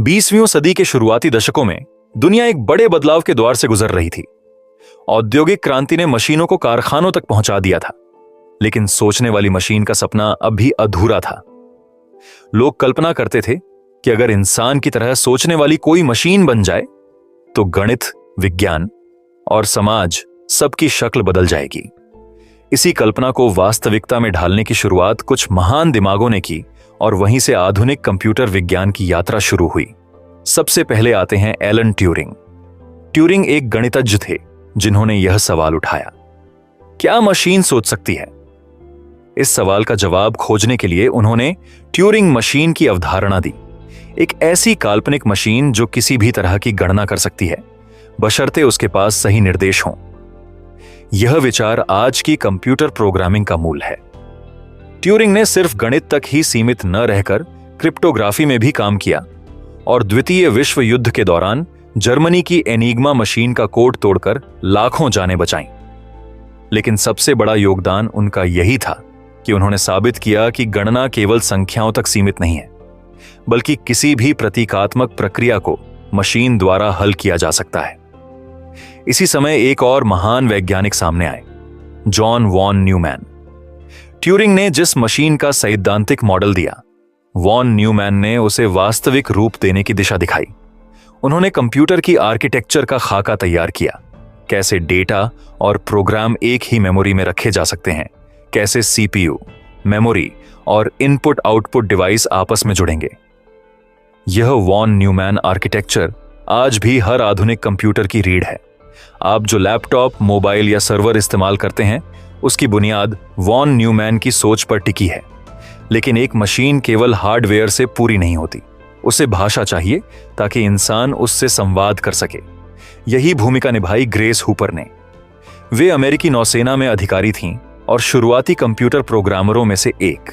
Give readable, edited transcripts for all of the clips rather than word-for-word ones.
20वीं सदी के शुरुआती दशकों में दुनिया एक बड़े बदलाव के द्वार से गुजर रही थी। औद्योगिक क्रांति ने मशीनों को कारखानों तक पहुंचा दिया था, लेकिन सोचने वाली मशीन का सपना अब भी अधूरा था। लोग कल्पना करते थे कि अगर इंसान की तरह सोचने वाली कोई मशीन बन जाए तो गणित, विज्ञान और समाज सबकी शक्ल बदल जाएगी। इसी कल्पना को वास्तविकता में ढालने की शुरुआत कुछ महान दिमागों ने की और वहीं से आधुनिक कंप्यूटर विज्ञान की यात्रा शुरू हुई। सबसे पहले आते हैं एलन ट्यूरिंग। ट्यूरिंग एक गणितज्ञ थे जिन्होंने यह सवाल उठाया, क्या मशीन सोच सकती है? इस सवाल का जवाब खोजने के लिए उन्होंने ट्यूरिंग मशीन की अवधारणा दी। एक ऐसी काल्पनिक मशीन जो किसी भी तरह की गणना कर सकती है, बशर्ते उसके पास सही निर्देश हों। यह विचार आज की कंप्यूटर प्रोग्रामिंग का मूल है। ट्यूरिंग ने सिर्फ गणित तक ही सीमित न रहकर क्रिप्टोग्राफी में भी काम किया और द्वितीय विश्व युद्ध के दौरान जर्मनी की एनिग्मा मशीन का कोड तोड़कर लाखों जानें बचाईं। लेकिन सबसे बड़ा योगदान उनका यही था कि उन्होंने साबित किया कि गणना केवल संख्याओं तक सीमित नहीं है, बल्कि किसी भी प्रतीकात्मक प्रक्रिया को मशीन द्वारा हल किया जा सकता है। इसी समय एक और महान वैज्ञानिक सामने आए, जॉन वॉन न्यूमैन। ट्यूरिंग ने जिस मशीन का सैद्धांतिक मॉडल दिया, वॉन न्यूमैन ने उसे वास्तविक रूप देने की दिशा दिखाई। उन्होंने कंप्यूटर की आर्किटेक्चर का खाका तैयार किया, कैसे डेटा और प्रोग्राम एक ही मेमोरी में रखे जा सकते हैं, कैसे सीपीयू, मेमोरी और इनपुट आउटपुट डिवाइस आपस में जुड़ेंगे। यह वॉन न्यूमैन आर्किटेक्चर आज भी हर आधुनिक कंप्यूटर की रीढ़ है। आप जो लैपटॉप, मोबाइल या सर्वर इस्तेमाल करते हैं, उसकी बुनियाद वॉन न्यूमैन की सोच पर टिकी है। लेकिन एक मशीन केवल हार्डवेयर से पूरी नहीं होती, उसे भाषा चाहिए ताकि इंसान उससे संवाद कर सके। यही भूमिका निभाई ग्रेस हुपर ने। वे अमेरिकी नौसेना में अधिकारी थीं और शुरुआती कंप्यूटर प्रोग्रामरों में से एक।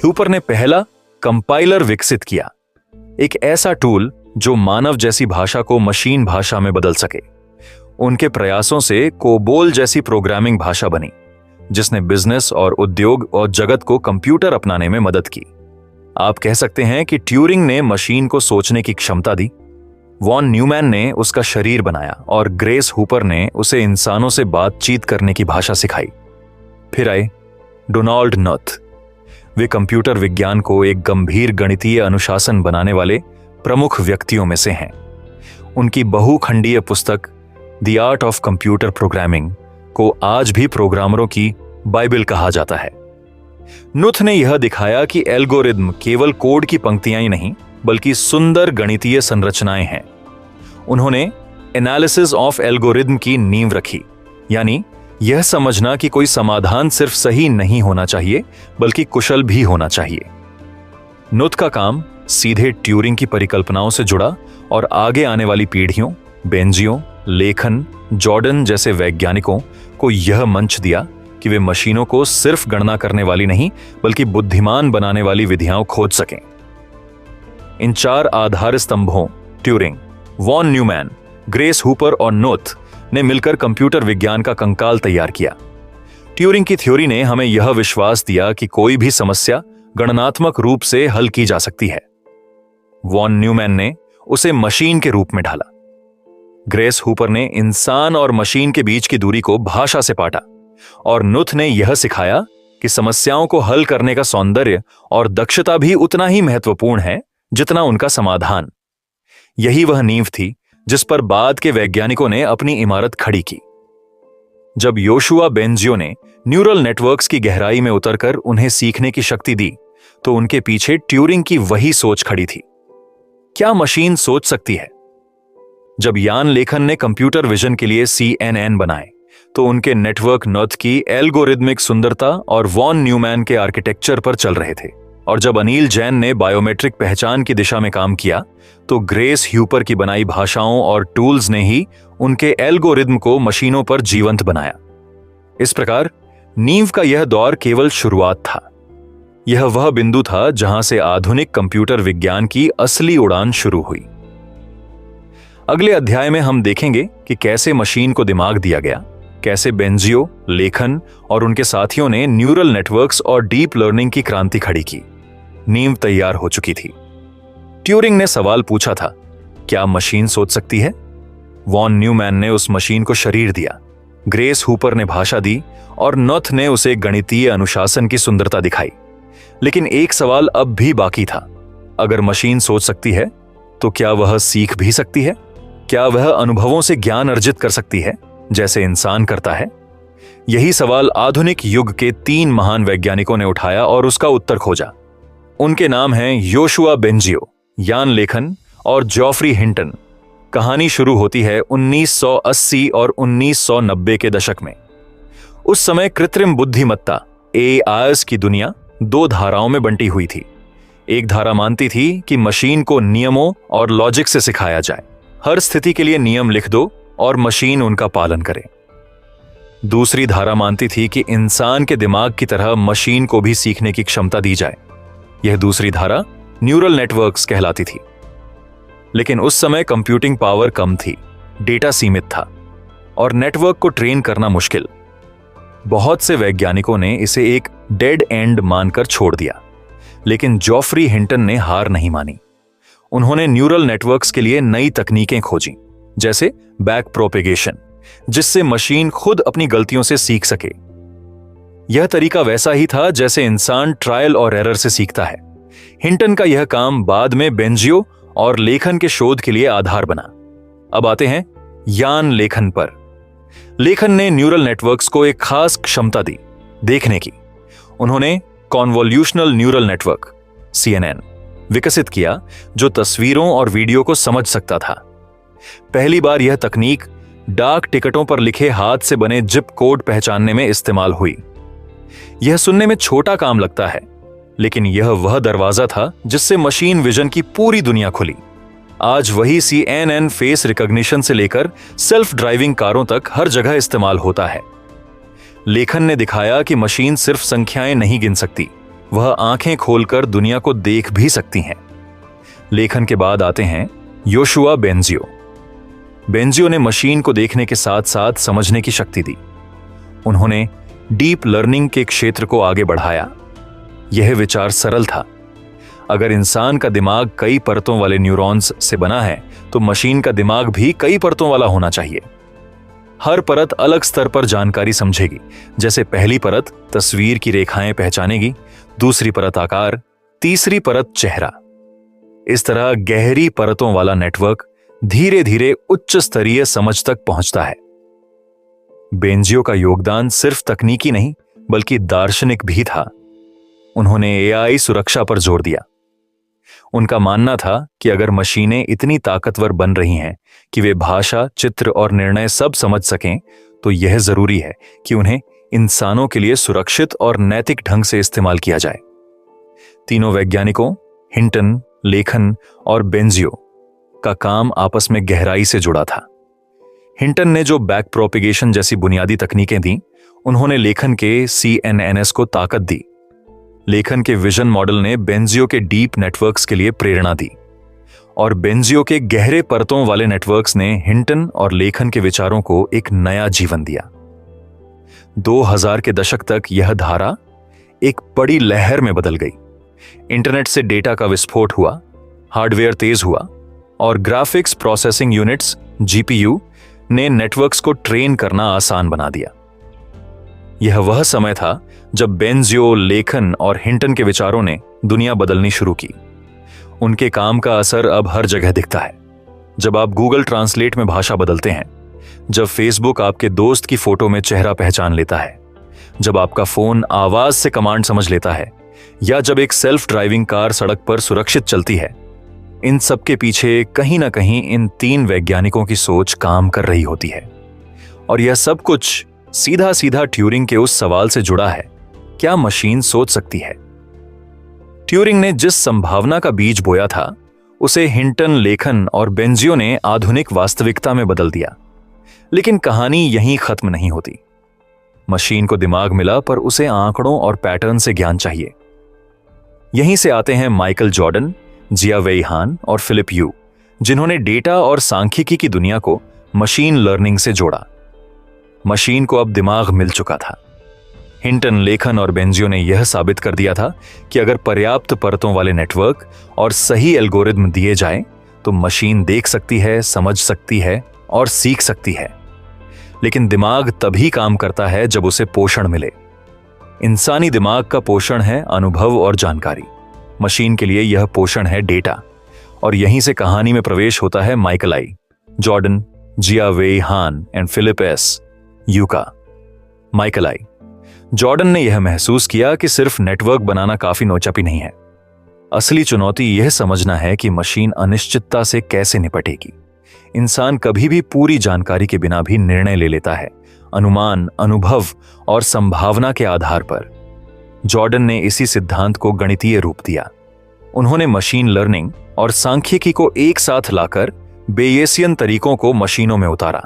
हुपर ने पहला कंपाइलर विकसित किया, एक ऐसा टूल जो मानव जैसी भाषा को मशीन भाषा में बदल सके। उनके प्रयासों से कोबोल जैसी प्रोग्रामिंग भाषा बनी, जिसने बिजनेस और उद्योग और जगत को कंप्यूटर अपनाने में मदद की। आप कह सकते हैं कि ट्यूरिंग ने मशीन को सोचने की क्षमता दी, वॉन न्यूमैन ने उसका शरीर बनाया और ग्रेस हुपर ने उसे इंसानों से बातचीत करने की भाषा सिखाई। फिर आए डोनाल्ड नॉर्थ। वे कंप्यूटर विज्ञान को एक गंभीर गणितीय अनुशासन बनाने वाले प्रमुख व्यक्तियों में से हैं। उनकी बहुखंडीय पुस्तक the art of computer programming को आज भी प्रोग्रामरों की बाइबल कहा जाता है। नुथ ने यह दिखाया कि एल्गोरिदम केवल कोड की पंक्तियां ही नहीं, बल्कि सुंदर गणितीय संरचनाएं हैं। उन्होंने एनालिसिस ऑफ एल्गोरिदम की नींव रखी, यानी यह समझना कि कोई समाधान सिर्फ सही नहीं होना चाहिए, बल्कि कुशल भी होना चाहिए। नुथ का काम सीधे ट्यूरिंग की परिकल्पनाओं से जुड़ा और आगे आने वाली पीढ़ियों, बेंजियो, लेखन, जॉर्डन जैसे वैज्ञानिकों को यह मंच दिया कि वे मशीनों को सिर्फ गणना करने वाली नहीं, बल्कि बुद्धिमान बनाने वाली विधियां खोज सकें। इन चार आधार स्तंभों Turing, von Neumann, Grace Hopper और नोथ ने मिलकर कंप्यूटर विज्ञान का कंकाल तैयार किया। ट्यूरिंग की थ्योरी ने हमें यह विश्वास दिया कि कोई भी समस्या गणनात्मक रूप से हल की जा सकती है। वॉन न्यूमैन ने उसे मशीन के रूप में ढाला। ग्रेस हुपर ने इंसान और मशीन के बीच की दूरी को भाषा से पाटा और नुथ ने यह सिखाया कि समस्याओं को हल करने का सौंदर्य और दक्षता भी उतना ही महत्वपूर्ण है जितना उनका समाधान। यही वह नींव थी जिस पर बाद के वैज्ञानिकों ने अपनी इमारत खड़ी की। जब योशुआ बेंजियो ने न्यूरल नेटवर्क्स की गहराई में उतरकर उन्हें सीखने की शक्ति दी, तो उनके पीछे ट्यूरिंग की वही सोच खड़ी थी। क्या मशीन सोच सकती है? जब यान लेखन ने कंप्यूटर विजन के लिए CNN बनाए, तो उनके नेटवर्क नॉर्थ की एल्गोरिदमिक सुंदरता और वॉन न्यूमैन के आर्किटेक्चर पर चल रहे थे। और जब अनिल जैन ने बायोमेट्रिक पहचान की दिशा में काम किया, तो ग्रेस ह्यूपर की बनाई भाषाओं और टूल्स ने ही उनके एल्गोरिदम को मशीनों पर जीवंत बनाया। इस प्रकार नींव का यह दौर केवल शुरुआत था। यह वह बिंदु था जहां से आधुनिक कंप्यूटर विज्ञान की असली उड़ान शुरू हुई। अगले अध्याय में हम देखेंगे कि कैसे मशीन को दिमाग दिया गया, कैसे बेंजियो, लेखन और उनके साथियों ने न्यूरल नेटवर्क्स और डीप लर्निंग की क्रांति खड़ी की। नींव तैयार हो चुकी थी। ट्यूरिंग ने सवाल पूछा था, क्या मशीन सोच सकती है? वॉन न्यूमैन ने उस मशीन को शरीर दिया, ग्रेस हूपर ने भाषा दी और नॉथ ने उसे गणितीय अनुशासन की सुंदरता दिखाई। लेकिन एक सवाल अब भी बाकी था। अगर मशीन सोच सकती है तो क्या वह सीख भी सकती है? क्या वह अनुभवों से ज्ञान अर्जित कर सकती है जैसे इंसान करता है? यही सवाल आधुनिक युग के 3 महान वैज्ञानिकों ने उठाया और उसका उत्तर खोजा। उनके नाम हैं योशुआ बेंजियो, यान लेखन और जॉफ्री हिंटन। कहानी शुरू होती है 1980 और 1990 के दशक में। उस समय कृत्रिम बुद्धिमत्ता एआई की दुनिया 2 धाराओं में बंटी हुई थी। एक धारा मानती थी कि मशीन को नियमों और लॉजिक से सिखाया जाए, हर स्थिति के लिए नियम लिख दो और मशीन उनका पालन करे। दूसरी धारा मानती थी कि इंसान के दिमाग की तरह मशीन को भी सीखने की क्षमता दी जाए। यह दूसरी धारा न्यूरल नेटवर्क्स कहलाती थी। लेकिन उस समय कंप्यूटिंग पावर कम थी, डेटा सीमित था और नेटवर्क को ट्रेन करना मुश्किल। बहुत से वैज्ञानिकों ने इसे एक डेड एंड मानकर छोड़ दिया, लेकिन जॉफ्री हिंटन ने हार नहीं मानी। उन्होंने न्यूरल नेटवर्क्स के लिए नई तकनीकें खोजी, जैसे बैक प्रोपेगेशन, जिससे मशीन खुद अपनी गलतियों से सीख सके। यह तरीका वैसा ही था जैसे इंसान ट्रायल और एरर से सीखता है। हिंटन का यह काम बाद में बेंजियो और लेखन के शोध के लिए आधार बना। अब आते हैं यान लेखन पर। लेखन ने न्यूरल नेटवर्क्स को एक खास क्षमता दी, देखने की। उन्होंने कॉन्वोल्यूशनल न्यूरल नेटवर्क CNN विकसित किया, जो तस्वीरों और वीडियो को समझ सकता था। पहली बार यह तकनीक डाक टिकटों पर लिखे हाथ से बने जिप कोड पहचानने में इस्तेमाल हुई। यह सुनने में छोटा काम लगता है, लेकिन यह वह दरवाजा था जिससे मशीन विजन की पूरी दुनिया खुली। आज वही CNN फेस रिकॉग्निशन से लेकर सेल्फ ड्राइविंग कारों तक हर जगह इस्तेमाल होता है। लेखन ने दिखाया कि मशीन सिर्फ संख्याएं नहीं गिन सकती, वह आंखें खोलकर दुनिया को देख भी सकती हैं। लेखन के बाद आते हैं योशुआ बेंजियो। बेंजियो ने मशीन को देखने के साथ साथ समझने की शक्ति दी। उन्होंने डीप लर्निंग के क्षेत्र को आगे बढ़ाया। यह विचार सरल था, अगर इंसान का दिमाग कई परतों वाले न्यूरॉन्स से बना है तो मशीन का दिमाग भी कई परतों वाला होना चाहिए। हर परत अलग स्तर पर जानकारी समझेगी, जैसे पहली परत तस्वीर की रेखाएं पहचानेगी, दूसरी परत आकार, तीसरी परत चेहरा। इस तरह गहरी परतों वाला नेटवर्क धीरे धीरे उच्च स्तरीय समझ तक पहुंचता है। बेंजियो का योगदान सिर्फ तकनीकी नहीं बल्कि दार्शनिक भी था। उन्होंने AI सुरक्षा पर जोर दिया। उनका मानना था कि अगर मशीनें इतनी ताकतवर बन रही हैं कि वे भाषा, चित्र और निर्णय सब समझ सकें, तो यह जरूरी है कि उन्हें इंसानों के लिए सुरक्षित और नैतिक ढंग से इस्तेमाल किया जाए। तीनों वैज्ञानिकों, हिंटन, लेखन और बेंजियो का काम आपस में गहराई से जुड़ा था। हिंटन ने जो बैक प्रोपेगेशन जैसी बुनियादी तकनीकें दी, उन्होंने लेखन के CNNS को ताकत दी। लेखन के विजन मॉडल ने बेंजियो के डीप नेटवर्क्स के लिए प्रेरणा दी और बेंजियो के गहरे परतों वाले नेटवर्क्स ने हिंटन और लेखन के विचारों को एक नया जीवन दिया। 2000 के दशक तक यह धारा एक बड़ी लहर में बदल गई। इंटरनेट से डेटा का विस्फोट हुआ, हार्डवेयर तेज हुआ और ग्राफिक्स प्रोसेसिंग यूनिट्स GPU ने नेटवर्क्स को ट्रेन करना आसान बना दिया। यह वह समय था जब बेंजियो, लेखन और हिंटन के विचारों ने दुनिया बदलनी शुरू की। उनके काम का असर अब हर जगह दिखता है। जब आप गूगल ट्रांसलेट में भाषा बदलते हैं, जब फेसबुक आपके दोस्त की फोटो में चेहरा पहचान लेता है, जब आपका फोन आवाज से कमांड समझ लेता है, या जब एक सेल्फ ड्राइविंग कार सड़क पर सुरक्षित चलती है, इन सब के पीछे कहीं ना कहीं इन 3 वैज्ञानिकों की सोच काम कर रही होती है। और यह सब कुछ सीधा सीधा ट्यूरिंग के उस सवाल से जुड़ा है, क्या मशीन सोच सकती है? ट्यूरिंग ने जिस संभावना का बीज बोया था, उसे हिंटन, लेखन और बेंजियो ने आधुनिक वास्तविकता में बदल दिया। लेकिन कहानी यहीं खत्म नहीं होती। मशीन को दिमाग मिला, पर उसे आंकड़ों और पैटर्न से ज्ञान चाहिए। यहीं से आते हैं माइकल जॉर्डन, जिया वेई हान और फिलिप यू, जिन्होंने डेटा और सांख्यिकी की दुनिया को मशीन लर्निंग से जोड़ा। मशीन को अब दिमाग मिल चुका था। हिंटन, लेखन और बेंजियो ने यह साबित कर दिया था कि अगर पर्याप्त परतों वाले नेटवर्क और सही एल्गोरिदम दिए जाएं, तो मशीन देख सकती है, समझ सकती है और सीख सकती है। लेकिन दिमाग तभी काम करता है जब उसे पोषण मिले। इंसानी दिमाग का पोषण है अनुभव और जानकारी। मशीन के लिए यह पोषण है डेटा। और यहीं से कहानी में प्रवेश होता है Michael I, Jordan, Jia Wei Han and Philip S यूका। माइकल आई, जॉर्डन ने यह महसूस किया कि सिर्फ नेटवर्क बनाना काफी नौचापी नहीं है। असली चुनौती यह समझना है कि मशीन अनिश्चितता से कैसे निपटेगी। इंसान कभी भी पूरी जानकारी के बिना भी निर्णय ले लेता है, अनुमान, अनुभव और संभावना के आधार पर। जॉर्डन ने इसी सिद्धांत को गणितीय रूप दिया। उन्होंने मशीन लर्निंग और सांख्यिकी को एक साथ लाकर बेयेसियन तरीकों को मशीनों में उतारा।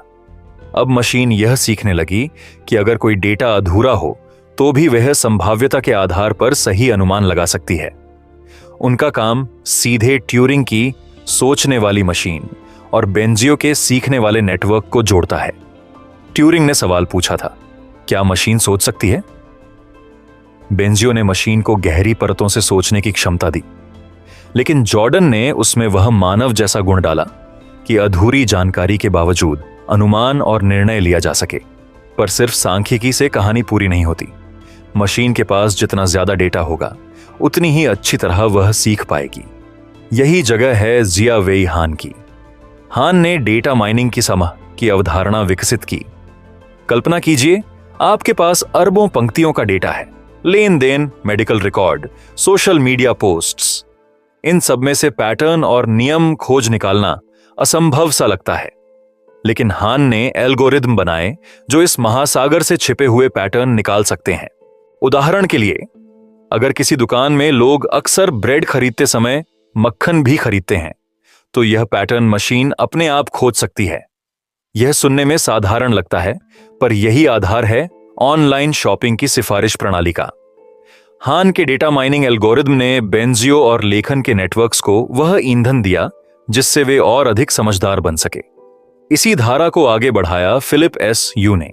अब मशीन यह सीखने लगी कि अगर कोई डेटा अधूरा हो तो भी वह संभाव्यता के आधार पर सही अनुमान लगा सकती है। उनका काम सीधे ट्यूरिंग की सोचने वाली मशीन और बेंजियो के सीखने वाले नेटवर्क को जोड़ता है। ट्यूरिंग ने सवाल पूछा था, क्या मशीन सोच सकती है? बेंजियो ने मशीन को गहरी परतों से सोचने की क्षमता दी, लेकिन जॉर्डन ने उसमें वह मानव जैसा गुण डाला कि अधूरी जानकारी के बावजूद अनुमान और निर्णय लिया जा सके। पर सिर्फ सांख्यिकी से कहानी पूरी नहीं होती। मशीन के पास जितना ज्यादा डेटा होगा, उतनी ही अच्छी तरह वह सीख पाएगी। यही जगह है जिया वेई हान की। हान ने डेटा माइनिंग की अवधारणा विकसित की। कल्पना कीजिए, आपके पास अरबों पंक्तियों का डेटा है, लेन देन, medical record, social media posts. इन सब में से पैटर्न और नियम खोज निकालना असंभव सा लगता है। लेकिन हान ने एल्गोरिदम बनाए जो इस महासागर से छिपे हुए पैटर्न निकाल सकते हैं। उदाहरण के लिए, अगर किसी दुकान में लोग अक्सर ब्रेड खरीदते समय मक्खन भी खरीदते हैं, तो यह पैटर्न मशीन अपने आप खोज सकती है। यह सुनने में साधारण लगता है, पर यही आधार है ऑनलाइन शॉपिंग की सिफारिश प्रणाली का। हान के डेटा माइनिंग एल्गोरिदम ने बेंजियो और लेखन के नेटवर्क्स को वह ईंधन दिया जिससे वे और अधिक समझदार बन सके। इसी धारा को आगे बढ़ाया फिलिप एस यू ने।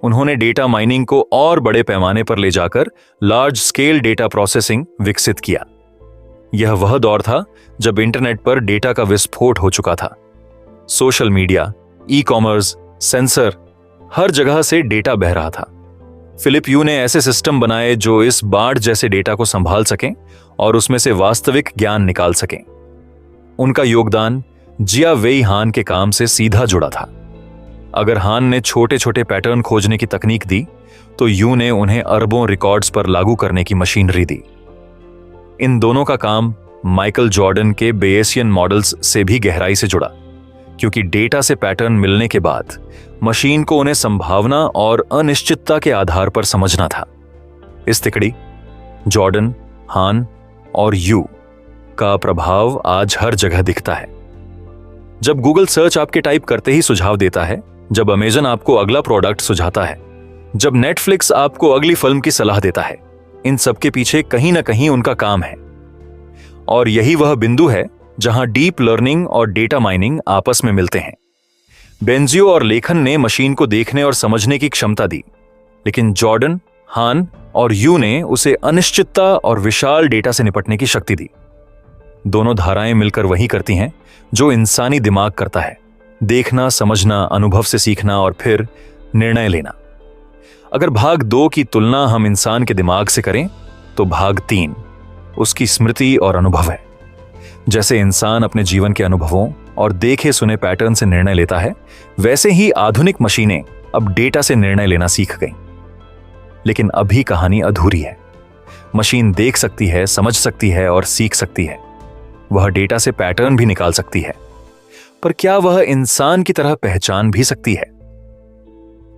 उन्होंने डेटा माइनिंग को और बड़े पैमाने पर ले जाकर लार्ज स्केल डेटा प्रोसेसिंग विकसित किया। यह वह दौर था जब इंटरनेट पर डेटा का विस्फोट हो चुका था। Social media, e commerce, sensor, हर जगह से डेटा बह रहा था। फिलिप यू ने ऐसे सिस्टम बनाए जो इस बाढ़ जैसे डेटा को संभाल सकें और उसमें से वास्तविक ज्ञान निकाल सकें। उनका योगदान जिया वेई हान के काम से सीधा जुड़ा था। अगर हान ने छोटे छोटे पैटर्न खोजने की तकनीक दी, तो यू ने उन्हें अरबों रिकॉर्ड्स पर लागू करने की मशीनरी दी। इन दोनों का काम माइकल जॉर्डन के बेयेसियन मॉडल्स से भी गहराई से जुड़ा, क्योंकि डेटा से पैटर्न मिलने के बाद मशीन को उन्हें संभावना और अनिश्चितता के आधार पर समझना था। इस तिकड़ी जॉर्डन, हान और यू का प्रभाव आज हर जगह दिखता है। जब गूगल सर्च आपके टाइप करते ही सुझाव देता है, जब अमेजन आपको अगला प्रोडक्ट सुझाता है, जब नेटफ्लिक्स आपको अगली फिल्म की सलाह देता है, इन सब के पीछे कहीं ना कहीं उनका काम है। और यही वह बिंदु है जहां डीप लर्निंग और डेटा माइनिंग आपस में मिलते हैं। बेंजियो और लेखन ने मशीन को देखने और समझने की क्षमता दी, लेकिन जॉर्डन, हान और यू ने उसे अनिश्चितता और विशाल डेटा से निपटने की शक्ति दी। दोनों धाराएं मिलकर वही करती हैं जो इंसानी दिमाग करता है: देखना, समझना, अनुभव से सीखना और फिर निर्णय लेना। अगर भाग 2 की तुलना हम इंसान के दिमाग से करें, तो भाग 3 उसकी स्मृति और अनुभव है। जैसे इंसान अपने जीवन के अनुभवों और देखे सुने पैटर्न से निर्णय लेता है, वैसे ही आधुनिक मशीनें अब डेटा से निर्णय लेना सीख गईं। लेकिन अभी कहानी अधूरी है। मशीन देख सकती है, समझ सकती है और सीख सकती है। वह डेटा से पैटर्न भी निकाल सकती है, पर क्या वह इंसान की तरह पहचान भी सकती है?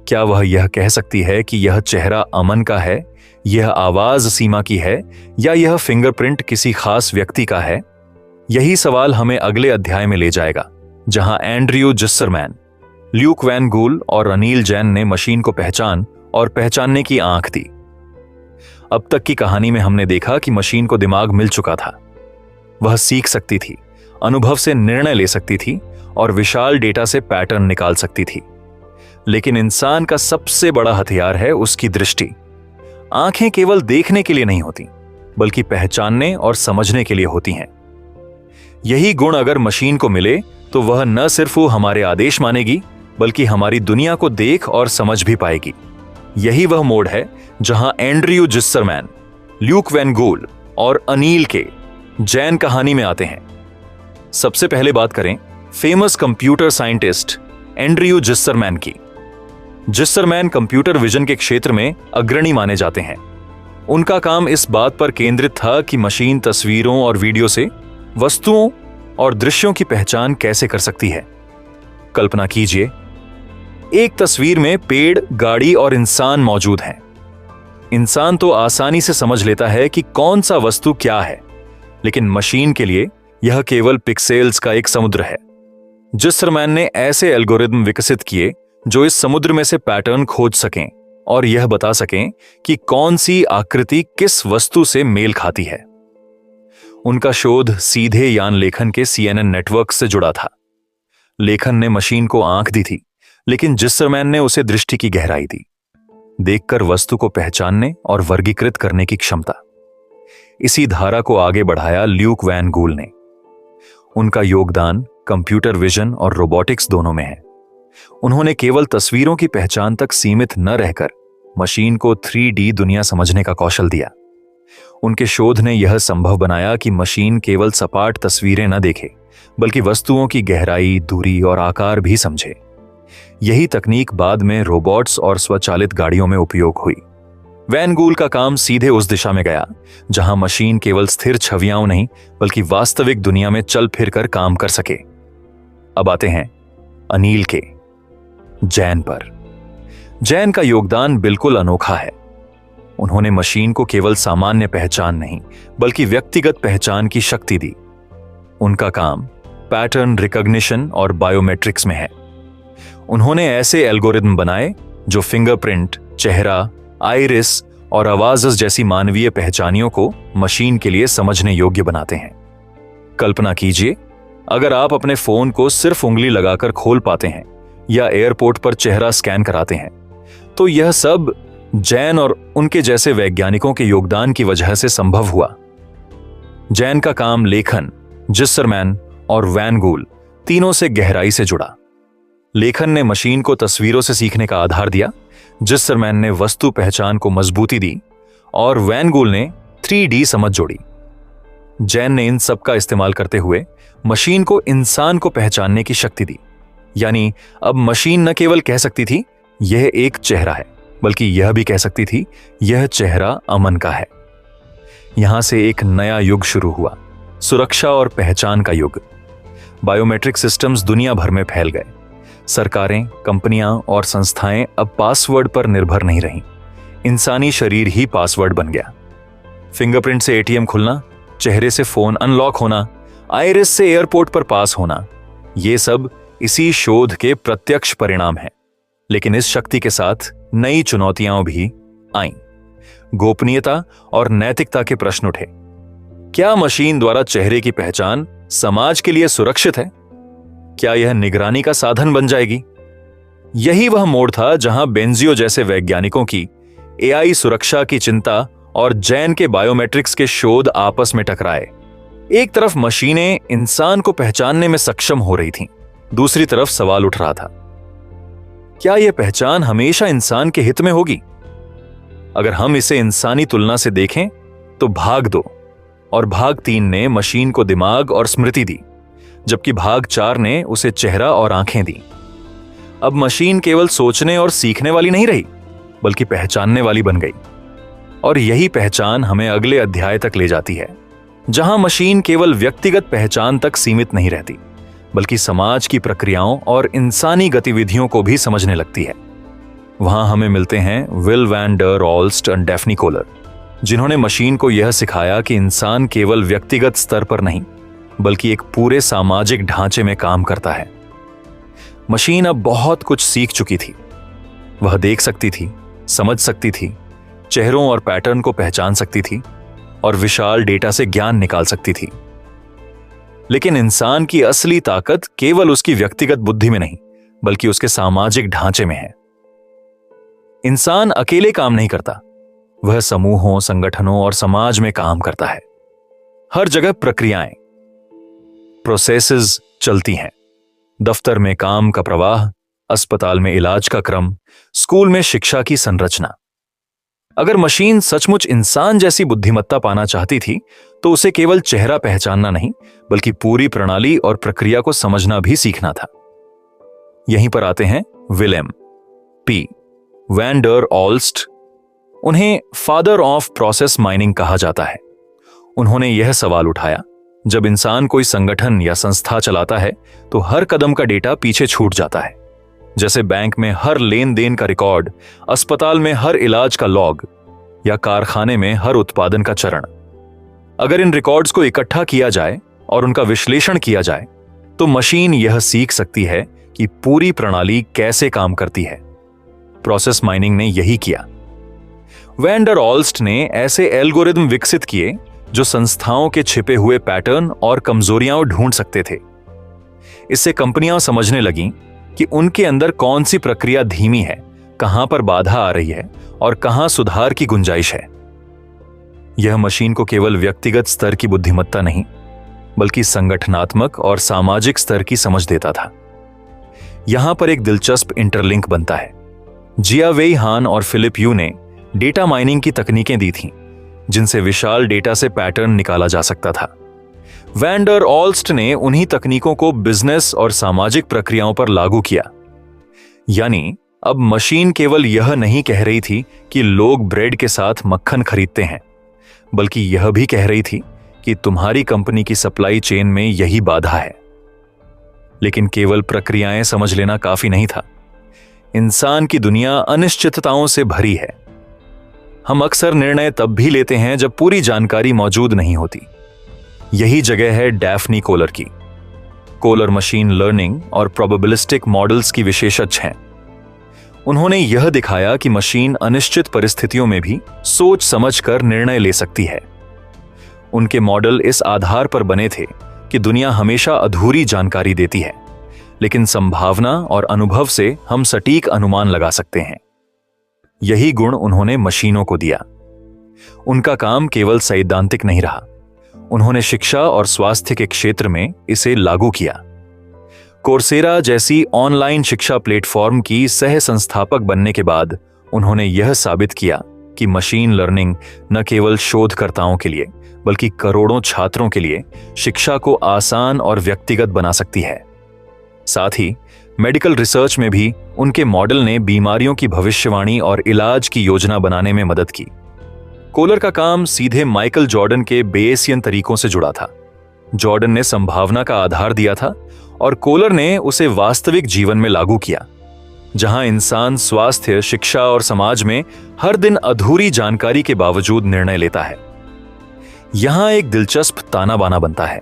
क्या वह यह कह सकती है कि यह चेहरा अमन का है, यह आवाज सीमा की है, या यह फिंगरप्रिंट किसी खास व्यक्ति का है? यही सवाल हमें अगले अध्याय में ले जाएगा, जहां एंड्रयू जिस्सरमैन, ल्यूक वैन गूल और अनिल जैन ने मशीन को पहचान और पहचानने की आंख दी। अब तक की कहानी में हमने देखा कि मशीन को दिमाग मिल चुका था। वह सीख सकती थी, अनुभव से निर्णय ले सकती थी और विशाल डेटा से पैटर्न निकाल सकती थी। लेकिन इंसान का सबसे बड़ा हथियार है उसकी दृष्टि। आंखें केवल देखने के लिए नहीं होती, बल्कि पहचानने और समझने के लिए होती हैं। यही गुण अगर मशीन को मिले तो वह न सिर्फ हमारे आदेश मानेगी, बल्कि हमारी दुनिया को देख और समझ भी पाएगी। यही वह मोड़ है जहां एंड्रयू जिस्सरमैन, ल्यूक वैन गूल और अनिल के जैन कहानी में आते हैं। सबसे पहले बात करें फेमस कंप्यूटर साइंटिस्ट एंड्रयू जिस्सरमैन की। जिस्सरमैन कंप्यूटर विजन के क्षेत्र में अग्रणी माने जाते हैं। उनका काम इस बात पर केंद्रित था कि मशीन तस्वीरों और वीडियो से वस्तुओं और दृश्यों की पहचान कैसे कर सकती है। कल्पना कीजिए, एक तस्वीर में पेड़, गाड़ी और इंसान मौजूद हैं। इंसान तो आसानी से समझ लेता है कि कौन सा वस्तु क्या है, लेकिन मशीन के लिए यह केवल पिक्सेल्स का एक समुद्र है। जिस्सरमैन ने ऐसे एल्गोरिदम विकसित किए जो इस समुद्र में से पैटर्न खोज सकें और यह बता सकें कि कौन सी आकृति किस वस्तु से मेल खाती है। उनका शोध सीधे यान लेखन के CNN नेटवर्क से जुड़ा था। लेखन ने मशीन को आंख दी थी, लेकिन जिस्सरमैन ने उसे दृष्टि की गहराई दी, देखकर वस्तु को पहचानने और वर्गीकृत करने की क्षमता। इसी धारा को आगे बढ़ाया ल्यूक वैन गूल ने। उनका योगदान कंप्यूटर विजन और रोबोटिक्स दोनों में है। उन्होंने केवल तस्वीरों की पहचान तक सीमित न रहकर मशीन को 3D दुनिया समझने का कौशल दिया। उनके शोध ने यह संभव बनाया कि मशीन केवल सपाट तस्वीरें न देखे, बल्कि वस्तुओं की गहराई, दूरी और आकार भी समझे। यही तकनीक बाद में रोबोट्स और स्वचालित गाड़ियों में उपयोग हुई। वैन गूल का काम सीधे उस दिशा में गया जहां मशीन केवल स्थिर छवियां नहीं, बल्कि वास्तविक दुनिया में चल फिर कर काम कर सके। अब आते हैं अनिल के जैन पर। जैन का योगदान बिल्कुल अनोखा है। उन्होंने मशीन को केवल सामान्य पहचान नहीं, बल्कि व्यक्तिगत पहचान की शक्ति दी। उनका काम पैटर्न रिकॉग्निशन और बायोमेट्रिक्स में है। उन्होंने ऐसे एल्गोरिदम बनाए जो फिंगरप्रिंट, चेहरा, आइरिस और आवाज जैसी मानवीय पहचानियों को मशीन के लिए समझने योग्य बनाते हैं। कल्पना कीजिए, अगर आप अपने फोन को सिर्फ उंगली लगाकर खोल पाते हैं या एयरपोर्ट पर चेहरा स्कैन कराते हैं, तो यह सब जैन और उनके जैसे वैज्ञानिकों के योगदान की वजह से संभव हुआ। जैन का काम लेखन, जिस्सरमैन और वैन गूल तीनों से गहराई से जुड़ा। लेखन ने मशीन को तस्वीरों से सीखने का आधार दिया, जिस्सरमैन ने वस्तु पहचान को मजबूती दी और वैन गूल ने 3D समझ जोड़ी। जैन ने इन सब का इस्तेमाल करते हुए मशीन को इंसान को पहचानने की शक्ति दी। यानी अब मशीन न केवल कह सकती थी यह एक चेहरा है, बल्कि यह भी कह सकती थी यह चेहरा अमन का है। यहां से एक नया युग शुरू हुआ, सुरक्षा और पहचान का युग। बायोमेट्रिक सिस्टम्स दुनिया भर में फैल गए। सरकारें, कंपनियां और संस्थाएं अब पासवर्ड पर निर्भर नहीं रहीं। इंसानी शरीर ही पासवर्ड बन गया। फिंगरप्रिंट से ATM खुलना, चेहरे से फोन अनलॉक होना, आइरिस से एयरपोर्ट पर पास होना, ये सब इसी शोध के प्रत्यक्ष परिणाम हैं। लेकिन इस शक्ति के साथ नई चुनौतियां भी आईं। गोपनीयता और नैतिकता के प्रश्न उठे। क्या मशीन द्वारा चेहरे की पहचान समाज के लिए सुरक्षित है? क्या यह निगरानी का साधन बन जाएगी? यही वह मोड़ था जहां बेंजियो जैसे वैज्ञानिकों की AI सुरक्षा की चिंता और जैन के बायोमेट्रिक्स के शोध आपस में टकराए। एक तरफ मशीनें इंसान को पहचानने में सक्षम हो रही थीं, दूसरी तरफ सवाल उठ रहा था, क्या यह पहचान हमेशा इंसान के हित में होगी? अगर हम इसे इंसानी तुलना से देखें तो भाग 2 और भाग 3 ने मशीन को दिमाग और स्मृति दी, जबकि भाग 4 ने उसे चेहरा और आंखें दी। अब मशीन केवल सोचने और सीखने वाली नहीं रही, बल्कि पहचानने वाली बन गई। और यही पहचान हमें अगले अध्याय तक ले जाती है, जहां मशीन केवल व्यक्तिगत पहचान तक सीमित नहीं रहती, बल्कि समाज की प्रक्रियाओं और इंसानी गतिविधियों को भी समझने लगती है। वहां हमें मिलते हैं विल वैन डर ऑल्स्ट और डेफ्नी कोलर, जिन्होंने मशीन को यह सिखाया कि इंसान केवल व्यक्तिगत स्तर पर नहीं, बल्कि एक पूरे सामाजिक ढांचे में काम करता है। मशीन अब बहुत कुछ सीख चुकी थी। वह देख सकती थी, समझ सकती थी, चेहरों और पैटर्न को पहचान सकती थी और विशाल डेटा से ज्ञान निकाल सकती थी। लेकिन इंसान की असली ताकत केवल उसकी व्यक्तिगत बुद्धि में नहीं, बल्कि उसके सामाजिक ढांचे में है। इंसान अकेले काम नहीं करता, वह समूहों, संगठनों और समाज में काम करता है। हर जगह प्रक्रियाएं, प्रोसेसेस चलती हैं। दफ्तर में काम का प्रवाह, अस्पताल में इलाज का क्रम, स्कूल में शिक्षा की संरचना। अगर मशीन सचमुच इंसान जैसी बुद्धिमत्ता पाना चाहती थी तो उसे केवल चेहरा पहचानना नहीं, बल्कि पूरी प्रणाली और प्रक्रिया को समझना भी सीखना था। यहीं पर आते हैं विलेम पी वैन डर ऑल्स्ट। उन्हें फादर ऑफ प्रोसेस माइनिंग कहा जाता है। उन्होंने यह सवाल उठाया, जब इंसान कोई संगठन या संस्था चलाता है तो हर कदम का डेटा पीछे छूट जाता है। जैसे बैंक में हर लेन देन का रिकॉर्ड, अस्पताल में हर इलाज का लॉग या कारखाने में हर उत्पादन का चरण। अगर इन रिकॉर्ड्स को इकट्ठा किया जाए और उनका विश्लेषण किया जाए तो मशीन यह सीख सकती है कि पूरी प्रणाली कैसे काम करती है। प्रोसेस माइनिंग ने यही किया। वैन डर ऑल्स्ट ने ऐसे एल्गोरिदम विकसित किए जो संस्थाओं के छिपे हुए पैटर्न और कमजोरियां ढूंढ सकते थे। इससे कंपनियां समझने लगीं कि उनके अंदर कौन सी प्रक्रिया धीमी है, कहां पर बाधा आ रही है और कहां सुधार की गुंजाइश है। यह मशीन को केवल व्यक्तिगत स्तर की बुद्धिमत्ता नहीं, बल्कि संगठनात्मक और सामाजिक स्तर की समझ देता था। यहां पर एक दिलचस्प इंटरलिंक बनता है। जिया वेई हान और फिलिप यू ने डेटा माइनिंग की तकनीकें दी थीं, जिनसे विशाल डेटा से पैटर्न निकाला जा सकता था। वैन डर ऑल्स्ट ने उन्हीं तकनीकों को बिजनेस और सामाजिक प्रक्रियाओं पर लागू किया। यानी अब मशीन केवल यह नहीं कह रही थी कि लोग ब्रेड के साथ मक्खन खरीदते हैं, बल्कि यह भी कह रही थी कि तुम्हारी कंपनी की सप्लाई चेन में यही बाधा है। लेकिन केवल प्रक्रियाएं समझ लेना काफी नहीं था। इंसान की दुनिया अनिश्चितताओं से भरी है। हम अक्सर निर्णय तब भी लेते हैं जब पूरी जानकारी मौजूद नहीं होती। यही जगह है डैफ्नी कोलर की। कोलर मशीन लर्निंग और प्रोबेबिलिस्टिक मॉडल्स की विशेषज्ञ हैं। उन्होंने यह दिखाया कि मशीन अनिश्चित परिस्थितियों में भी सोच समझकर निर्णय ले सकती है। उनके मॉडल इस आधार पर बने थे कि दुनिया हमेशा अधूरी जानकारी देती है, लेकिन संभावना और अनुभव से हम सटीक अनुमान लगा सकते हैं। यही गुण उन्होंने मशीनों को दिया। उनका काम केवल सैद्धांतिक नहीं रहा, उन्होंने शिक्षा और स्वास्थ्य के क्षेत्र में इसे लागू किया। कोर्सेरा जैसी ऑनलाइन शिक्षा प्लेटफॉर्म की सह संस्थापक बनने के बाद उन्होंने यह साबित किया कि मशीन लर्निंग न केवल शोधकर्ताओं के लिए, बल्कि करोड़ों छात्रों के लिए शिक्षा को आसान और व्यक्तिगत बना सकती है। साथ ही मेडिकल रिसर्च में भी उनके मॉडल ने बीमारियों की भविष्यवाणी और इलाज की योजना बनाने में मदद की। कोलर का काम सीधे माइकल जॉर्डन के बेयसियन तरीकों से जुड़ा था। जॉर्डन ने संभावना का आधार दिया था और कोलर ने उसे वास्तविक जीवन में लागू किया, जहां इंसान स्वास्थ्य, शिक्षा और समाज में हर दिन अधूरी जानकारी के बावजूद निर्णय लेता है। यहां एक दिलचस्प ताना बाना बनता है।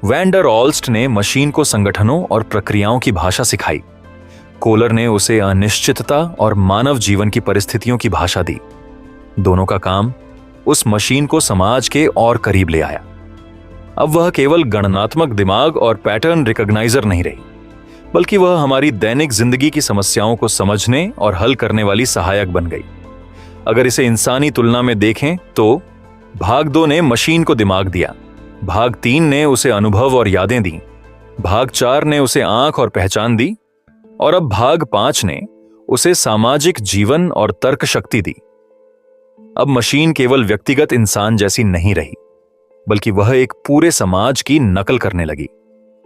वैन डर ऑल्स्ट ने मशीन को संगठनों और प्रक्रियाओं की भाषा सिखाई। कोलर ने उसे अनिश्चितता और मानव जीवन की परिस्थितियों की भाषा दी। दोनों का काम उस मशीन को समाज के और करीब ले आया। अब वह केवल गणनात्मक दिमाग और पैटर्न रिकॉग्नाइजर नहीं रही, बल्कि वह हमारी दैनिक जिंदगी की समस्याओं को समझने और हल करने वाली सहायक बन गई। अगर इसे इंसानी तुलना में देखें तो भाग 2 ने मशीन को दिमाग दिया, भाग 3 ने उसे अनुभव और यादें दी, भाग 4 ने उसे आंख और पहचान दी, और अब भाग 5 ने उसे सामाजिक जीवन और तर्क शक्ति दी। अब मशीन केवल व्यक्तिगत इंसान जैसी नहीं रही, बल्कि वह एक पूरे समाज की नकल करने लगी।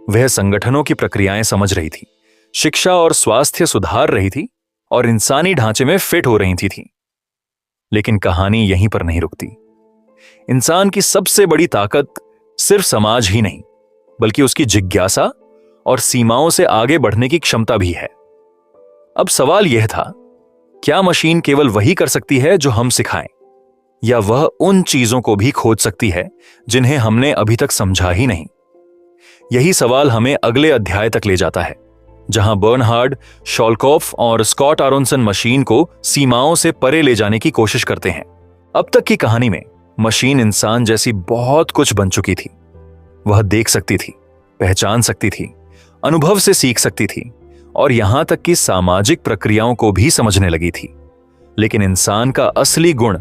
वह संगठनों की प्रक्रियाएं समझ रही थी, शिक्षा और स्वास्थ्य सुधार रही थी और इंसानी ढांचे में फिट हो रही थी। लेकिन कहानी यहीं पर नहीं रुकती। इंसान की सबसे बड़ी ताकत सिर्फ समाज ही नहीं, बल्कि उसकी जिज्ञासा और सीमाओं से आगे बढ़ने की क्षमता भी है। अब सवाल यह था, क्या मशीन केवल वही कर सकती है जो हम सिखाएं, या वह उन चीजों को भी खोज सकती है जिन्हें हमने अभी तक समझा ही नहीं? यही सवाल हमें अगले अध्याय तक ले जाता है, जहां बर्नहार्ड शॉलकॉफ और स्कॉट आरोनसन मशीन को सीमाओं से परे ले जाने की कोशिश करते हैं। अब तक की कहानी में मशीन इंसान जैसी बहुत कुछ बन चुकी थी। वह देख सकती थी, पहचान सकती थी, अनुभव से सीख सकती थी और यहां तक कि सामाजिक प्रक्रियाओं को भी समझने लगी थी। लेकिन इंसान का असली गुण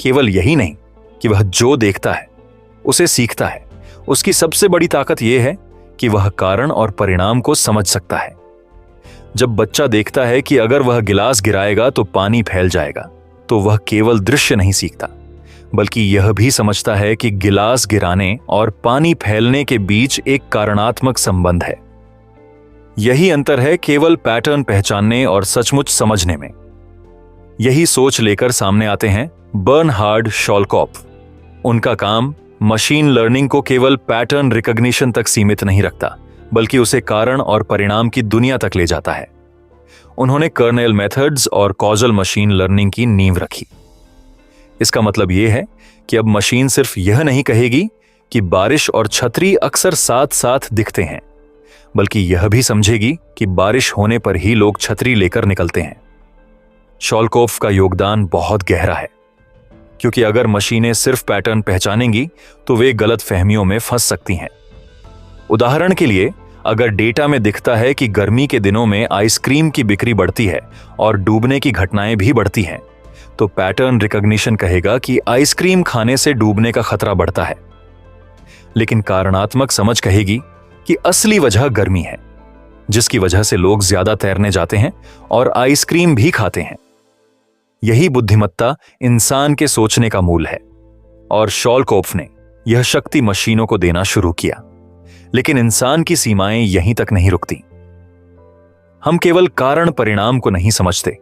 केवल यही नहीं कि वह जो देखता है उसे सीखता है। उसकी सबसे बड़ी ताकत यह है कि वह कारण और परिणाम को समझ सकता है। जब बच्चा देखता है कि अगर वह गिलास गिराएगा तो पानी फैल जाएगा, तो वह केवल दृश्य नहीं सीखता, बल्कि यह भी समझता है कि गिलास गिराने और पानी फैलने के बीच एक कारणात्मक संबंध है। यही अंतर है केवल पैटर्न पहचानने और सचमुच समझने में। यही सोच लेकर सामने आते हैं बर्नहार्ड शॉलकॉफ। उनका काम मशीन लर्निंग को केवल पैटर्न रिकॉग्निशन तक सीमित नहीं रखता, बल्कि उसे कारण और परिणाम की दुनिया तक ले जाता है। उन्होंने कर्नेल मेथड्स और कॉजल मशीन लर्निंग की नींव रखी। इसका मतलब यह है कि अब मशीन सिर्फ यह नहीं कहेगी कि बारिश और छतरी अक्सर साथ साथ दिखते हैं, बल्कि यह भी समझेगी कि बारिश होने पर ही लोग छतरी लेकर निकलते हैं। शॉलकॉफ का योगदान बहुत गहरा है, क्योंकि अगर मशीनें सिर्फ पैटर्न पहचानेंगी तो वे गलत फहमियों में फंस सकती हैं। उदाहरण के लिए, अगर डेटा में दिखता है कि गर्मी के दिनों में आइसक्रीम की बिक्री बढ़ती है और डूबने की घटनाएं भी बढ़ती हैं, तो पैटर्न रिकॉग्निशन कहेगा कि आइसक्रीम खाने से डूबने का खतरा बढ़ता है। लेकिन कारणात्मक समझ कहेगी कि असली वजह गर्मी है, जिसकी वजह से लोग ज्यादा तैरने जाते हैं और आइसक्रीम भी खाते हैं। यही बुद्धिमत्ता इंसान के सोचने का मूल है, और शॉलकॉफ ने यह शक्ति मशीनों को देना शुरू किया। लेकिन इंसान की सीमाएं यहीं तक नहीं रुकती। हम केवल कारण परिणाम को नहीं समझते,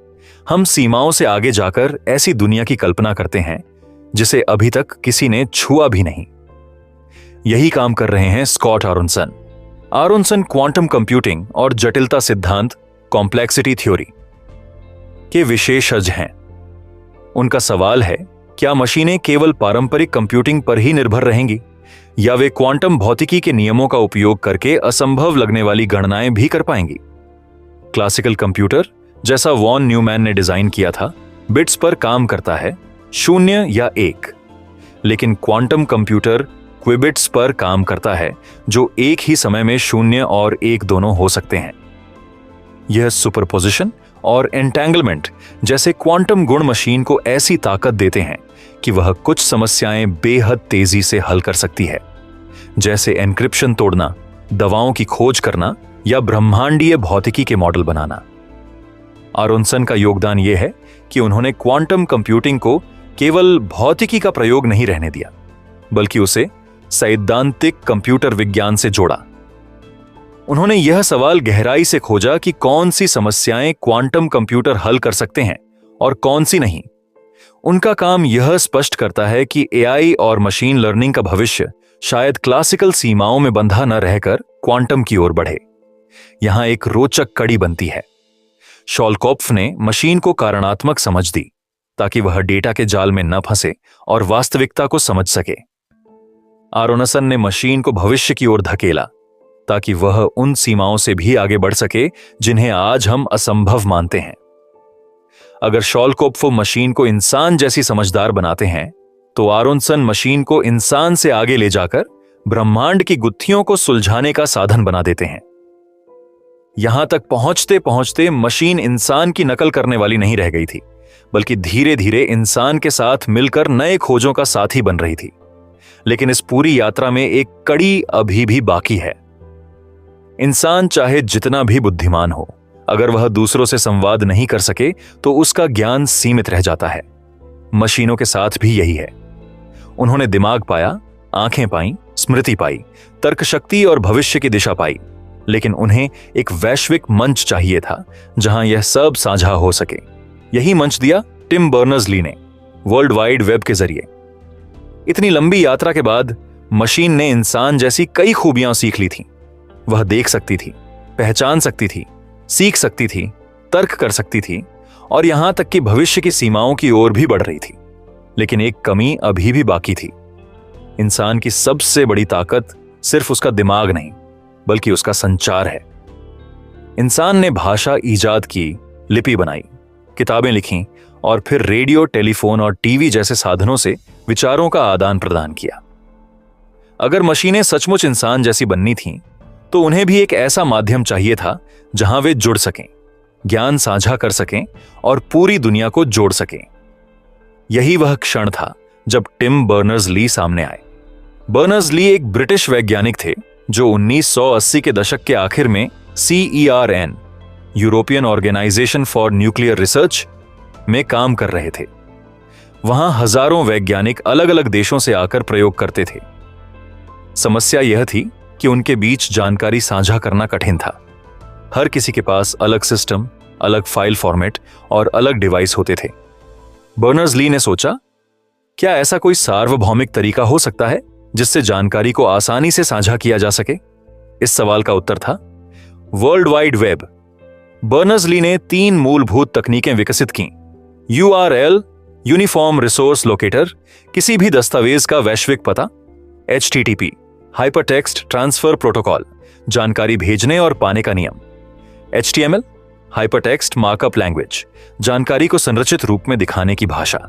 हम सीमाओं से आगे जाकर ऐसी दुनिया की कल्पना करते हैं जिसे अभी तक किसी ने छुआ भी नहीं। यही काम कर रहे हैं स्कॉट आरोनसन। आरोनसन क्वांटम कंप्यूटिंग और जटिलता सिद्धांत, कॉम्प्लेक्सिटी थ्योरी के विशेषज्ञ हैं। उनका सवाल है, क्या मशीनें केवल पारंपरिक कंप्यूटिंग पर ही निर्भर रहेंगी, या वे क्वांटम भौतिकी के नियमों का उपयोग करके असंभव लगने वाली गणनाएं भी कर पाएंगी? क्लासिकल कंप्यूटर, जैसा वॉन न्यूमैन ने डिजाइन किया था, बिट्स पर काम करता है, 0 या 1। लेकिन क्वांटम कंप्यूटर क्विबिट्स पर काम करता है, जो एक ही समय में 0 और 1 दोनों हो सकते हैं। यह सुपरपोजिशन और एंटेंगलमेंट जैसे क्वांटम गुण मशीन को ऐसी ताकत देते हैं कि वह कुछ समस्याएं बेहद तेजी से हल कर सकती है, जैसे एन्क्रिप्शन तोड़ना, दवाओं की खोज करना या ब्रह्मांडीय भौतिकी के मॉडल बनाना। आरोनसन का योगदान यह है कि उन्होंने क्वांटम कंप्यूटिंग को केवल भौतिकी का प्रयोग नहीं रहने दिया, बल्कि उसे सैद्धांतिक कंप्यूटर विज्ञान से जोड़ा। उन्होंने यह सवाल गहराई से खोजा कि कौन सी समस्याएं क्वांटम कंप्यूटर हल कर सकते हैं और कौन सी नहीं। उनका काम यह स्पष्ट करता है कि एआई और मशीन लर्निंग का भविष्य शायद क्लासिकल सीमाओं में बंधा न रहकर क्वांटम की ओर बढ़े। यहां एक रोचक कड़ी बनती है। शॉलकॉफ ने मशीन को कारणात्मक समझ दी ताकि वह डेटा के जाल में न फंसे और वास्तविकता को समझ सके। आरोनसन ने मशीन को भविष्य की ओर धकेला ताकि वह उन सीमाओं से भी आगे बढ़ सके जिन्हें आज हम असंभव मानते हैं। अगर शॉलकॉफ मशीन को इंसान जैसी समझदार बनाते हैं, तो आरोनसन मशीन को इंसान से आगे ले जाकर ब्रह्मांड की गुत्थियों को सुलझाने का साधन बना देते हैं। यहां तक पहुंचते पहुंचते मशीन इंसान की नकल करने वाली नहीं रह गई थी, बल्कि धीरे धीरे इंसान के साथ मिलकर नए खोजों का साथी बन रही थी। लेकिन इस पूरी यात्रा में एक कड़ी अभी भी बाकी है। इंसान चाहे जितना भी बुद्धिमान हो, अगर वह दूसरों से संवाद नहीं कर सके तो उसका ज्ञान सीमित रह जाता है। मशीनों के साथ भी यही है। उन्होंने दिमाग पाया, आंखें पाई, स्मृति पाई, तर्क शक्ति और भविष्य की दिशा पाई, लेकिन उन्हें एक वैश्विक मंच चाहिए था जहां यह सब साझा हो सके। यही मंच दिया टिम बर्नर्स-ली ने वर्ल्ड वाइड वेब के जरिए। इतनी लंबी यात्रा के बाद मशीन ने इंसान जैसी कई खूबियां सीख ली थीं। वह देख सकती थी, पहचान सकती थी, सीख सकती थी, तर्क कर सकती थी और यहां तक कि भविष्य की सीमाओं की ओर भी बढ़ रही थी। लेकिन एक कमी अभी भी बाकी थी। इंसान की सबसे बड़ी ताकत सिर्फ उसका दिमाग नहीं, बल्कि उसका संचार है। इंसान ने भाषा ईजाद की, लिपि बनाई, किताबें लिखीं और फिर रेडियो, टेलीफोन और टीवी जैसे साधनों से विचारों का आदान प्रदान किया। अगर मशीनें सचमुच इंसान जैसी बननी थीं, तो उन्हें भी एक ऐसा माध्यम चाहिए था जहां वे जुड़ सकें, ज्ञान साझा कर सकें और पूरी दुनिया को जोड़ सकें। यही वह क्षण था जब टिम बर्नर्स-ली सामने आए। बर्नर्स-ली एक ब्रिटिश वैज्ञानिक थे जो 1980 के दशक के आखिर में CERN, European Organization for Nuclear Research, में काम कर रहे थे। वहां हजारों वैज्ञानिक अलग अलग देशों से आकर प्रयोग करते थे। समस्या यह थी कि उनके बीच जानकारी साझा करना कठिन था। हर किसी के पास अलग सिस्टम, अलग फाइल फॉर्मेट और अलग डिवाइस होते थे। बर्नर्स-ली ने सोचा, क्या ऐसा कोई सार्वभौमिक तरीका हो सकता है जिससे जानकारी को आसानी से साझा किया जा सके? इस सवाल का उत्तर था वर्ल्ड वाइड वेब। बर्नर्स-ली ने 3 मूलभूत तकनीकें विकसित की। URL, यूनिफॉर्म रिसोर्स लोकेटर, किसी भी दस्तावेज का वैश्विक पता। HTTP, हाइपरटेक्स्ट ट्रांसफर प्रोटोकॉल, जानकारी भेजने और पाने का नियम। HTML, हाइपरटेक्स्ट मार्कअप लैंग्वेज, जानकारी को संरचित रूप में दिखाने की भाषा।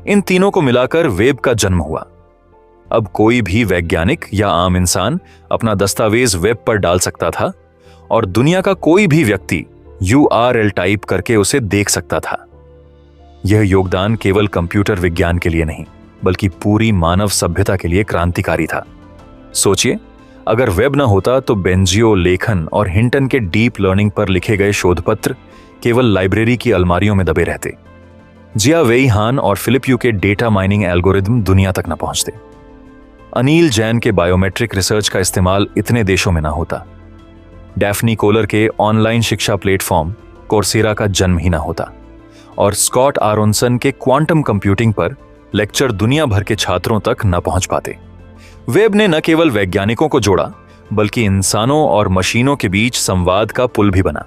इन तीनों को मिलाकर वेब का जन्म हुआ। अब कोई भी वैज्ञानिक या आम इंसान अपना दस्तावेज वेब पर डाल सकता था और दुनिया का कोई भी व्यक्ति URL टाइप करके उसे देख सकता था। यह योगदान केवल कंप्यूटर विज्ञान के लिए नहीं, बल्कि पूरी मानव सभ्यता के लिए क्रांतिकारी था। सोचिए, अगर वेब न होता तो बेंजियो, लेखन और हिंटन के डीप लर्निंग पर लिखे गए शोधपत्र केवल लाइब्रेरी की अलमारियों में दबे रहते। जिया वेई हान और फिलिप यू के डेटा माइनिंग एल्गोरिदम दुनिया तक न पहुंचते। अनिल जैन के बायोमेट्रिक रिसर्च का इस्तेमाल इतने देशों में न होता। डैफ्नी कोलर के ऑनलाइन शिक्षा प्लेटफॉर्म कोर्सेरा का जन्म ही न होता। और स्कॉट आरोनसन के क्वांटम कंप्यूटिंग पर लेक्चर दुनिया भर के छात्रों तक न पहुंच पाते। वेब ने न केवल वैज्ञानिकों को जोड़ा, बल्कि इंसानों और मशीनों के बीच संवाद का पुल भी बना।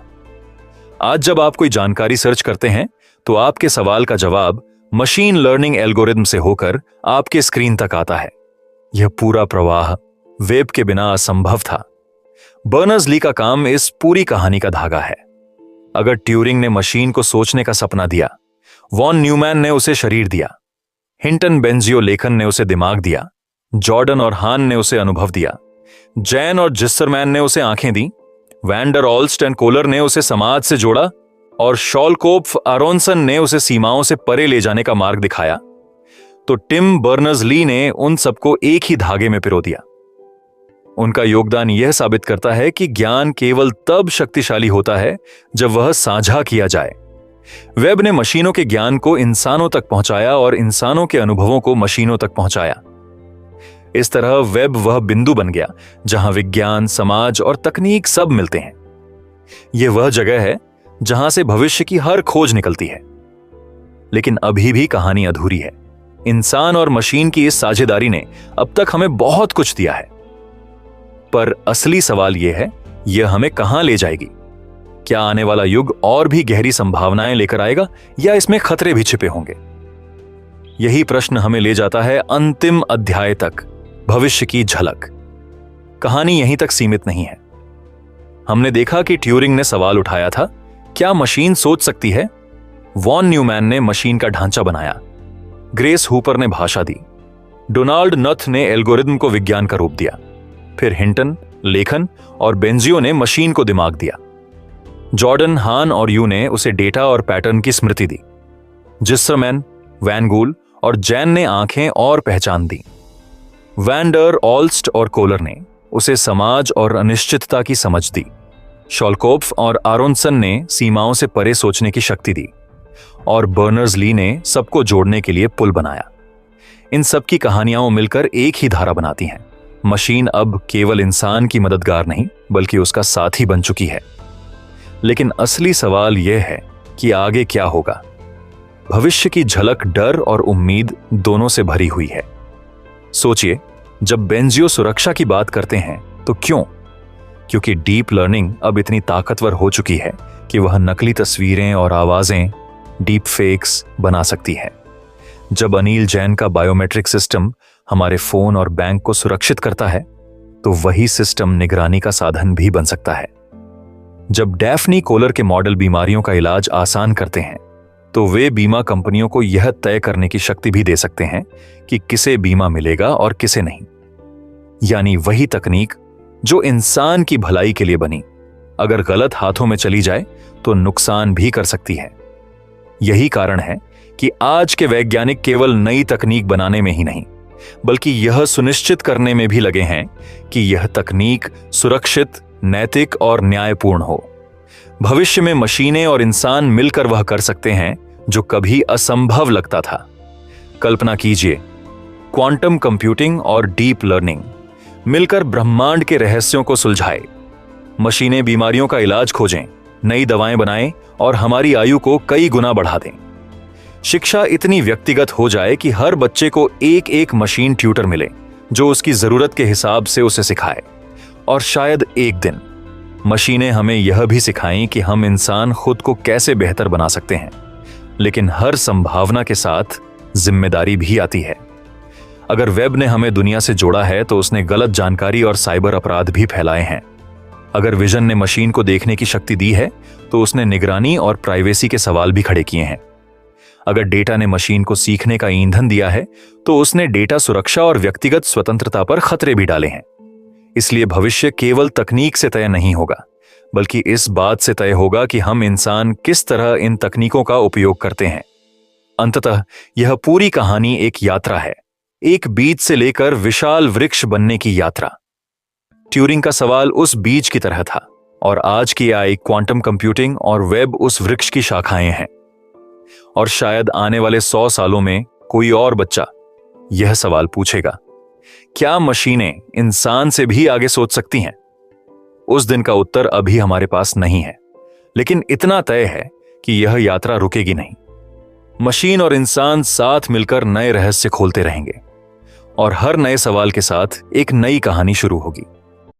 आज जब आप कोई जानकारी सर्च करते हैं तो आपके सवाल का जवाब मशीन लर्निंग एल्गोरिदम से होकर आपके स्क्रीन तक आता है। यह पूरा प्रवाह वेब के बिना असंभव था। बर्नर्स-ली का काम इस पूरी कहानी का धागा है। अगर ट्यूरिंग ने मशीन को सोचने का सपना दिया, वॉन न्यूमैन ने उसे शरीर दिया, हिंटन बेंजियो लेखन ने उसे दिमाग दिया, जॉर्डन और हान ने उसे अनुभव दिया, जैन और जिस्सरमैन ने उसे आंखें दी, वैंडर ऑल्स्ट एंड कोलर ने उसे समाज से जोड़ा और शॉलकोफ आरोनसन ने उसे सीमाओं से परे ले जाने का मार्ग दिखाया, तो टिम बर्नर्स-ली ने उन सबको एक ही धागे में पिरो दिया। उनका योगदान यह साबित करता है कि ज्ञान केवल तब शक्तिशाली होता है जब वह साझा किया जाए। वेब ने मशीनों के ज्ञान को इंसानों तक पहुंचाया और इंसानों के अनुभवों को मशीनों तक पहुंचाया। इस तरह वेब वह बिंदु बन गया जहां विज्ञान, समाज और तकनीक सब मिलते हैं। यह वह जगह है जहां से भविष्य की हर खोज निकलती है। लेकिन अभी भी कहानी अधूरी है। इंसान और मशीन की इस साझेदारी ने अब तक हमें बहुत कुछ दिया है, पर असली सवाल यह है, यह हमें कहां ले जाएगी? क्या आने वाला युग और भी गहरी संभावनाएं लेकर आएगा या इसमें खतरे भी छिपे होंगे? यही प्रश्न हमें ले जाता है अंतिम अध्याय तक, भविष्य की झलक। कहानी यहीं तक सीमित नहीं है। हमने देखा कि ट्यूरिंग ने सवाल उठाया था, क्या मशीन सोच सकती है? वॉन न्यूमैन ने मशीन का ढांचा बनाया, ग्रेस हूपर ने भाषा दी, डोनाल्ड नथ ने एल्गोरिदम को विज्ञान का रूप दिया, फिर हिंटन, लेखन और बेंजियो ने मशीन को दिमाग दिया। जॉर्डन, हान और यू ने उसे डेटा और पैटर्न की स्मृति दी। जिस्सरमैन, वैन गूल और जैन ने आंखें और पहचान दी। वैंडर, ऑल्स्ट और कोलर ने उसे समाज और अनिश्चितता की समझ दी। शॉलकोफ और आरोनसन ने सीमाओं से परे सोचने की शक्ति दी और बर्नर्स-ली ने सबको जोड़ने के लिए पुल बनाया। इन सब की कहानियां मिलकर एक ही धारा बनाती हैं। मशीन अब केवल इंसान की मददगार नहीं, बल्कि उसका साथी बन चुकी है। लेकिन असली सवाल यह है कि आगे क्या होगा? भविष्य की झलक डर और उम्मीद दोनों से भरी हुई है। सोचिए, जब बेंजियो सुरक्षा की बात करते हैं तो क्यों? क्योंकि डीप लर्निंग अब इतनी ताकतवर हो चुकी है कि वह नकली तस्वीरें और आवाजें, डीप फेक्स बना सकती है। जब अनिल जैन का बायोमेट्रिक सिस्टम हमारे फोन और बैंक को सुरक्षित करता है, तो वही सिस्टम निगरानी का साधन भी बन सकता है। जब डैफ्नी कोलर के मॉडल बीमारियों का इलाज आसान करते हैं, तो वे बीमा कंपनियों को यह तय करने की शक्ति भी दे सकते हैं कि किसे बीमा मिलेगा और किसे नहीं। यानी वही तकनीक जो इंसान की भलाई के लिए बनी, अगर गलत हाथों में चली जाए तो नुकसान भी कर सकती है। यही कारण है कि आज के वैज्ञानिक केवल नई तकनीक बनाने में ही नहीं, बल्कि यह सुनिश्चित करने में भी लगे हैं कि यह तकनीक सुरक्षित, नैतिक और न्यायपूर्ण हो। भविष्य में मशीनें और इंसान मिलकर वह कर सकते हैं जो कभी असंभव लगता था। कल्पना कीजिए, क्वांटम कंप्यूटिंग और डीप लर्निंग मिलकर ब्रह्मांड के रहस्यों को सुलझाए। मशीनें बीमारियों का इलाज खोजें, नई दवाएं बनाएं और हमारी आयु को कई गुना बढ़ा दें। शिक्षा इतनी व्यक्तिगत हो जाए कि हर बच्चे को एक एक मशीन ट्यूटर मिले जो उसकी जरूरत के हिसाब से उसे सिखाए। और शायद एक दिन मशीनें हमें यह भी सिखाएं कि हम इंसान खुद को कैसे बेहतर बना सकते हैं। लेकिन हर संभावना के साथ जिम्मेदारी भी आती है। अगर वेब ने हमें दुनिया से जोड़ा है तो उसने गलत जानकारी और साइबर अपराध भी फैलाए हैं। अगर विजन ने मशीन को देखने की शक्ति दी है तो उसने निगरानी और प्राइवेसी के सवाल भी खड़े किए हैं। अगर डेटा ने मशीन को सीखने का ईंधन दिया है तो उसने डेटा सुरक्षा और व्यक्तिगत स्वतंत्रता पर खतरे भी डाले हैं। इसलिए भविष्य केवल तकनीक से तय नहीं होगा, बल्कि इस बात से तय होगा कि हम इंसान किस तरह इन तकनीकों का उपयोग करते हैं। अंततः यह पूरी कहानी एक यात्रा है, एक बीज से लेकर विशाल वृक्ष बनने की यात्रा। ट्यूरिंग का सवाल उस बीज की तरह था और आज की AI, क्वांटम कंप्यूटिंग और वेब उस वृक्ष की शाखाएं हैं। और शायद आने वाले 100 सालों में कोई और बच्चा यह सवाल पूछेगा, क्या मशीनें इंसान से भी आगे सोच सकती हैं? उस दिन का उत्तर अभी हमारे पास नहीं है, लेकिन इतना तय है कि यह यात्रा रुकेगी नहीं। मशीन और इंसान साथ मिलकर नए रहस्य खोलते रहेंगे और हर नए सवाल के साथ एक नई कहानी शुरू होगी।